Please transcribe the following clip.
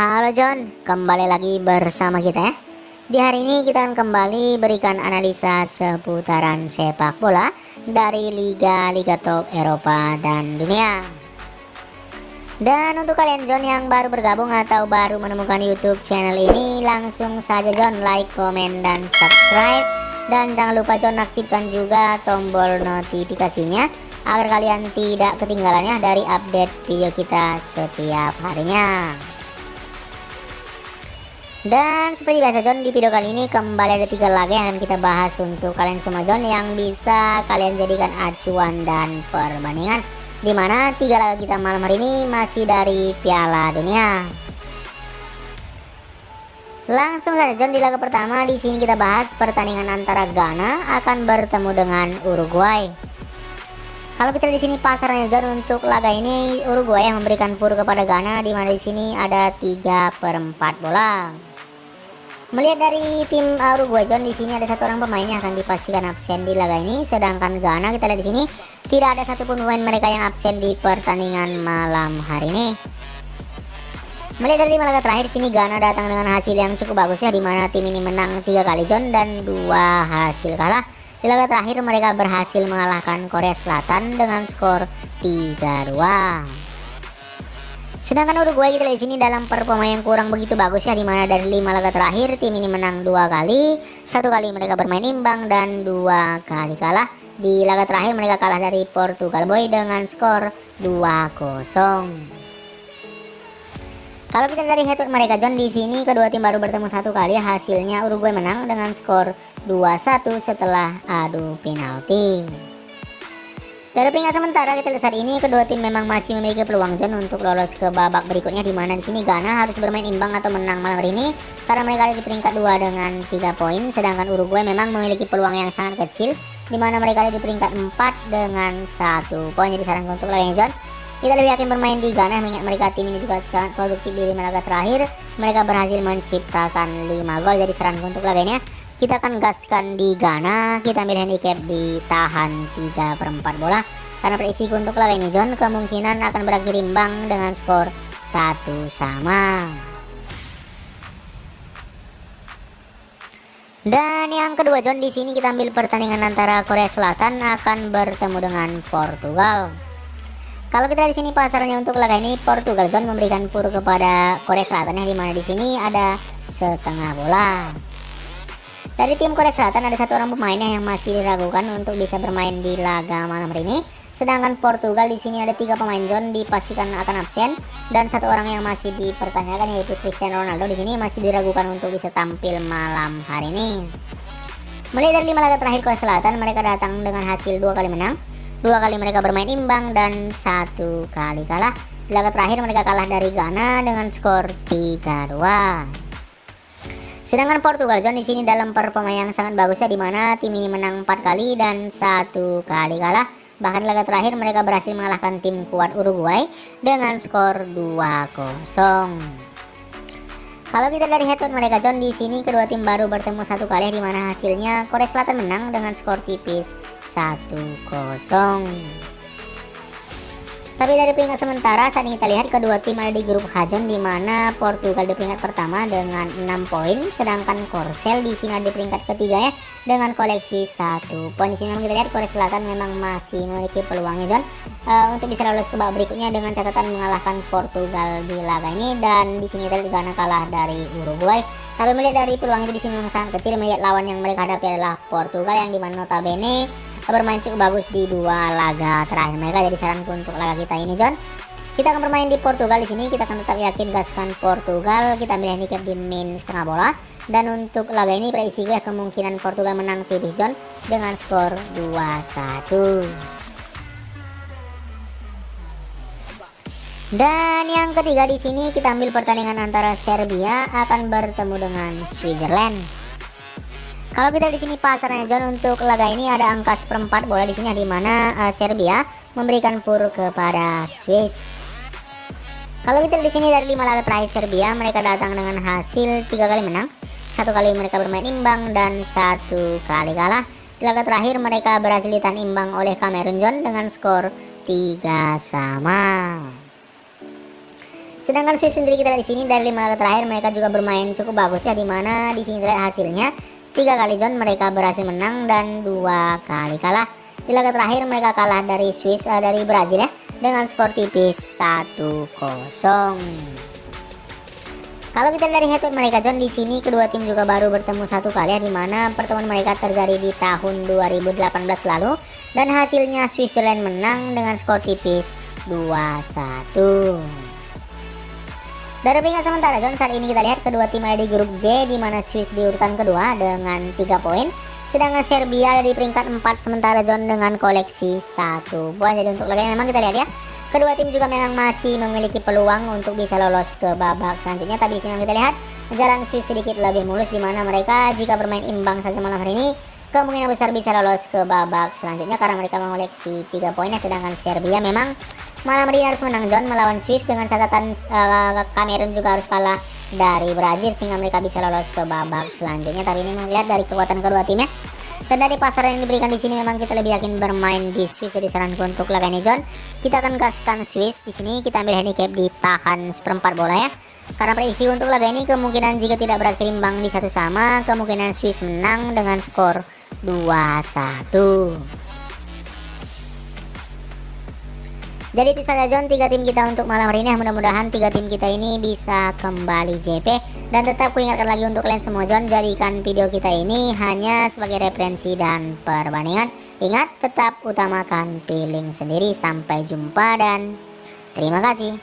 Halo John, kembali lagi bersama kita ya. Di hari ini kita akan kembali berikan analisa seputaran sepak bola dari liga-liga top Eropa dan dunia. Dan untuk kalian John yang baru bergabung atau baru menemukan YouTube channel ini, langsung saja John like, komen, dan subscribe. Dan jangan lupa John aktifkan juga tombol notifikasinya agar kalian tidak ketinggalannya dari update video kita setiap harinya. Dan seperti biasa John, di video kali ini kembali ada 3 laga yang akan kita bahas untuk kalian semua John, yang bisa kalian jadikan acuan dan perbandingan, dimana 3 laga kita malam hari ini masih dari Piala Dunia. Langsung saja John, di laga pertama di sini kita bahas pertandingan antara Ghana akan bertemu dengan Uruguay. Kalau kita di sini pasarnya John, untuk laga ini Uruguay yang memberikan pur kepada Ghana, di mana di sini ada 3/4 bola. Melihat dari tim Uruguay John, di sini ada 1 orang pemain yang akan dipastikan absen di laga ini, sedangkan Ghana kita lihat di sini tidak ada satupun pemain mereka yang absen di pertandingan malam hari ini. Melihat dari 5 laga terakhir sini Ghana datang dengan hasil yang cukup bagus ya, di mana tim ini menang 3 kali John dan 2 hasil kalah. Di laga terakhir mereka berhasil mengalahkan Korea Selatan dengan skor 3-2. Sedangkan Uruguay kita lihat di sini dalam performa yang kurang begitu bagus ya, dimana dari 5 laga terakhir tim ini menang 2 kali, 1 kali mereka bermain imbang dan 2 kali kalah. Di laga terakhir mereka kalah dari Portugal Boy dengan skor 2-0. Kalau kita dari head to head mereka John, di sini kedua tim baru bertemu 1 kali, hasilnya Uruguay menang dengan skor 2-1 setelah adu penalti. Dari peringkat sementara kita lihat saat ini kedua tim memang masih memiliki peluang John untuk lolos ke babak berikutnya, di mana di sini Ghana harus bermain imbang atau menang malam hari ini karena mereka ada di peringkat 2 dengan 3 poin, sedangkan Uruguay memang memiliki peluang yang sangat kecil, di mana mereka ada di peringkat 4 dengan 1 poin. Jadi saran untuk lain John, kita lebih yakin bermain di Ghana, mengingat mereka tim ini juga sangat produktif di 5 laga terakhir. Mereka berhasil menciptakan 5 gol. Jadi saran untuk laga ini, kita akan gaskan di Ghana. Kita ambil handicap di tahan 3/4 bola. Karena prediksi untuk laga ini John, kemungkinan akan berakhir imbang dengan skor 1-1. Dan yang kedua John, di sini kita ambil pertandingan antara Korea Selatan akan bertemu dengan Portugal. Kalau kita di sini pasarnya untuk laga ini Portugal John memberikan pur kepada Korea Selatan, yang dimana di sini ada setengah bola. Dari tim Korea Selatan ada 1 orang pemainnya yang masih diragukan untuk bisa bermain di laga malam hari ini. Sedangkan Portugal di sini ada 3 pemain John dipastikan akan absen, dan 1 orang yang masih dipertanyakan yaitu Cristiano Ronaldo di sini masih diragukan untuk bisa tampil malam hari ini. Melihat dari 5 laga terakhir Korea Selatan, mereka datang dengan hasil 2 kali menang, 2 kali mereka bermain imbang dan 1 kali kalah. Di laga terakhir mereka kalah dari Ghana dengan skor 3-2. Sedangkan Portugal John di sini dalam performa yang sangat bagus ya, di mana tim ini menang 4 kali dan 1 kali kalah. Bahkan laga terakhir mereka berhasil mengalahkan tim kuat Uruguay dengan skor 2-0. Kalau kita dari head to head mereka John, di sini kedua tim baru bertemu 1 kali, di mana hasilnya Korea Selatan menang dengan skor tipis 1-0. Tapi dari peringkat sementara saat ini kita lihat kedua tim ada di grup H John, di mana Portugal di peringkat pertama dengan 6 poin, sedangkan Korsel di sini ada di peringkat ketiga ya dengan koleksi 1 poin. Di sini memang kita lihat Korea Selatan memang masih memiliki peluangnya John untuk bisa lolos ke babak berikutnya dengan catatan mengalahkan Portugal di laga ini, dan di sini kita Ghana kalah dari Uruguay. Tapi melihat dari peluang itu di sini memang sangat kecil, melihat lawan yang mereka hadapi adalah Portugal yang dimana notabene bermain cukup bagus di 2 laga terakhir mereka. Jadi saranku untuk laga kita ini John, kita akan bermain di Portugal. Di sini kita akan tetap yakin gaskan Portugal. Kita ambil handicap di min setengah bola, dan untuk laga ini prediksi gue kemungkinan Portugal menang tipis John dengan skor 2-1. Dan yang ketiga di sini kita ambil pertandingan antara Serbia akan bertemu dengan Switzerland. Kalau kita di sini pasarnya John, untuk laga ini ada angka 1/4 bola di sini, di mana Serbia memberikan pur kepada Swiss. Kalau kita di sini dari 5 laga terakhir Serbia, mereka datang dengan hasil 3 kali menang, 1 kali mereka bermain imbang dan 1 kali kalah. Di laga terakhir mereka berhasil ditahan imbang oleh Kamerun John dengan skor 3-3. Sedangkan Swiss sendiri kita lihat di sini dari 5 laga terakhir mereka juga bermain cukup bagus ya, dimana di sini terlihat hasilnya 3 kali zone mereka berhasil menang dan 2 kali kalah. Di laga terakhir mereka kalah dari dari Brazil ya dengan skor tipis 1-0. Kalau kita dari head to head mereka John, di sini kedua tim juga baru bertemu satu kali ya, dimana pertemuan mereka terjadi di tahun 2018 lalu dan hasilnya Switzerland menang dengan skor tipis 2-1. Dari peringkat sementara John, saat ini kita lihat kedua tim ada di grup G, di mana Swiss di urutan kedua dengan 3 poin, sedangkan Serbia ada di peringkat 4 sementara John dengan koleksi 1 poin. Jadi untuk laga memang kita lihat ya, kedua tim juga memang masih memiliki peluang untuk bisa lolos ke babak selanjutnya. Tapi di sini kita lihat jalan Swiss sedikit lebih mulus, di mana mereka jika bermain imbang saja malam hari ini kemungkinan besar bisa lolos ke babak selanjutnya karena mereka mengoleksi 3 poinnya. Sedangkan Serbia memang malam hari ini harus menang John melawan Swiss, dengan catatan Kamerun juga harus kalah dari Brazil sehingga mereka bisa lolos ke babak selanjutnya. Tapi ini melihat dari kekuatan kedua tim ya. Dan dari pasar yang diberikan di sini memang kita lebih yakin bermain di Swiss. Jadi saranku untuk laga ini John, kita akan gaskan Swiss. Di sini kita ambil handicap di tahan seperempat bola ya. Karena prediksi untuk laga ini kemungkinan jika tidak berakhir imbang di 1 sama, kemungkinan Swiss menang dengan skor 2-1. Jadi itu saja John 3 tim kita untuk malam hari ini. Mudah-mudahan 3 tim kita ini bisa kembali JP. Dan tetap kuingatkan lagi untuk kalian semua John, jadikan video kita ini hanya sebagai referensi dan perbandingan. Ingat, tetap utamakan feeling sendiri. Sampai jumpa dan terima kasih.